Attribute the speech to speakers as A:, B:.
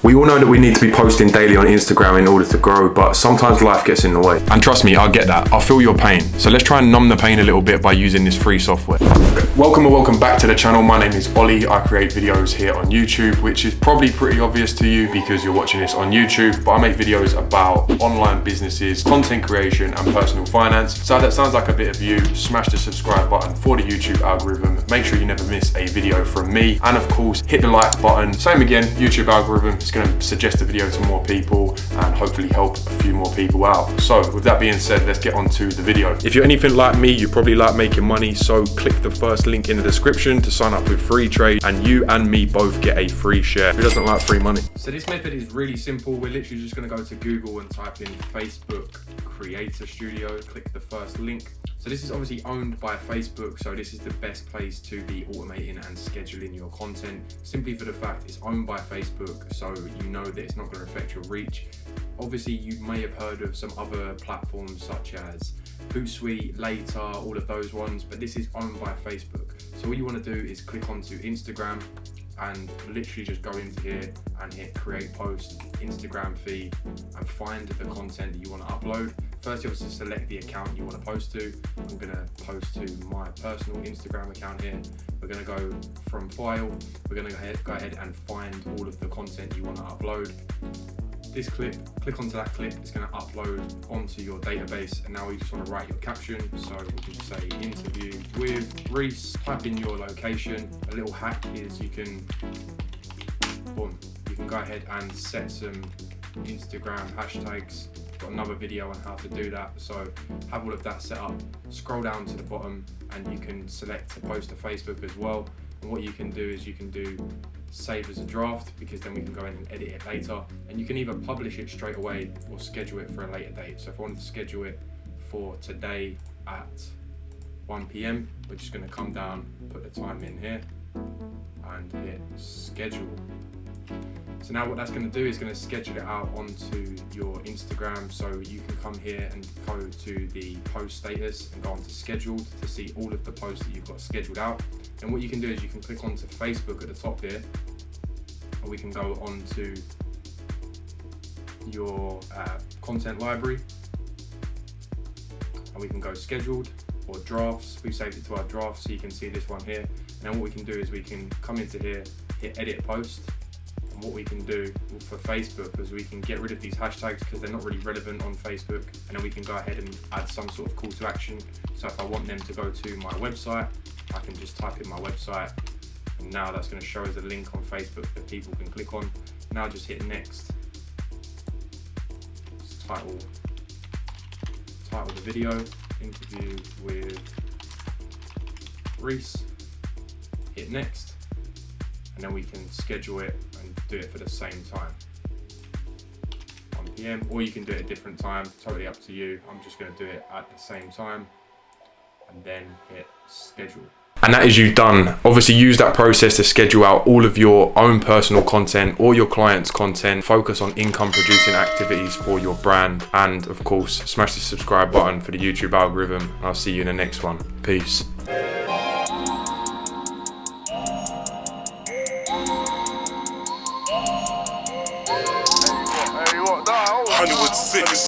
A: We all know that we need to be posting daily on Instagram in order to grow, but sometimes life gets in the way. And trust me, I get that. I feel your pain. So let's try and numb the pain a little bit by using this free software. Welcome back to the channel. My name is Olley. I create videos here on YouTube, which is probably pretty obvious to you because you're watching this on YouTube, but I make videos about online businesses, content creation, and personal finance. So that sounds like a bit of you. Smash the subscribe button for the YouTube algorithm. Make sure you never miss a video from me. And of course, hit the like button. Same again, YouTube algorithm is going to suggest the video to more people and hopefully help a few more people out. So with that being said, let's get on to the video. If you're anything like me, you probably like making money. So click the first link in the description to sign up with free trade, and you and me both get a free share. Who doesn't like free money? So this method is really simple. We're literally just going to go to Google and type in Facebook Creator Studio. Click the first link. So this is obviously owned by Facebook, so this is the best place to be automating and scheduling your content, simply for the fact it's owned by Facebook, so you know that it's not going to affect your reach. Obviously, you may have heard of some other platforms such as Hootsuite, Later, all of those ones, but this is owned by Facebook. So what you want to do is click onto Instagram and literally just go into here and hit create post, Instagram feed, and find the content that you want to upload. First, you obviously select the account you want to post to. I'm going to post to my personal Instagram account here. We're going to go from file. We're going to go ahead and find all of the content you want to upload. This clip, click onto that clip, it's going to upload onto your database, and now we just want to write your caption. So we can just say interview with Reese, type in your location. A little hack is you can go ahead and set some Instagram hashtags. Got another video on how to do that, so have all of that set up. Scroll down to the bottom and you can select to post to Facebook as well. And what you can do is you can do save as a draft, because then we can go in and edit it later, and you can either publish it straight away or schedule it for a later date. So if I wanted to schedule it for today at 1 PM, we're just going to come down, put the time in here and hit schedule. So now what that's going to do is going to schedule it out onto your Instagram. So you can come here and go to the post status and go onto scheduled to see all of the posts that you've got scheduled out. And what you can do is you can click onto Facebook at the top here, or we can go onto your content library and we can go scheduled or drafts. We've saved it to our drafts, so you can see this one here. And then what we can do is we can come into here, hit edit post. And what we can do for Facebook is we can get rid of these hashtags because they're not really relevant on Facebook, and then we can go ahead and add some sort of call to action. So if I want them to go to my website, I can just type in my website, and now that's going to show us a link on Facebook that people can click on. Now just hit next. Title the video, interview with Reese. Hit next, and then we can schedule it and do it for the same time, 1 PM, or you can do it at a different time, totally up to you. I'm just going to do it at the same time and then hit schedule. And that is you done. Obviously use that process to schedule out all of your own personal content or your clients' content. Focus on income producing activities for your brand, and of course smash the subscribe button for the YouTube algorithm. I'll see you in the next one. Peace. Hollywood 6.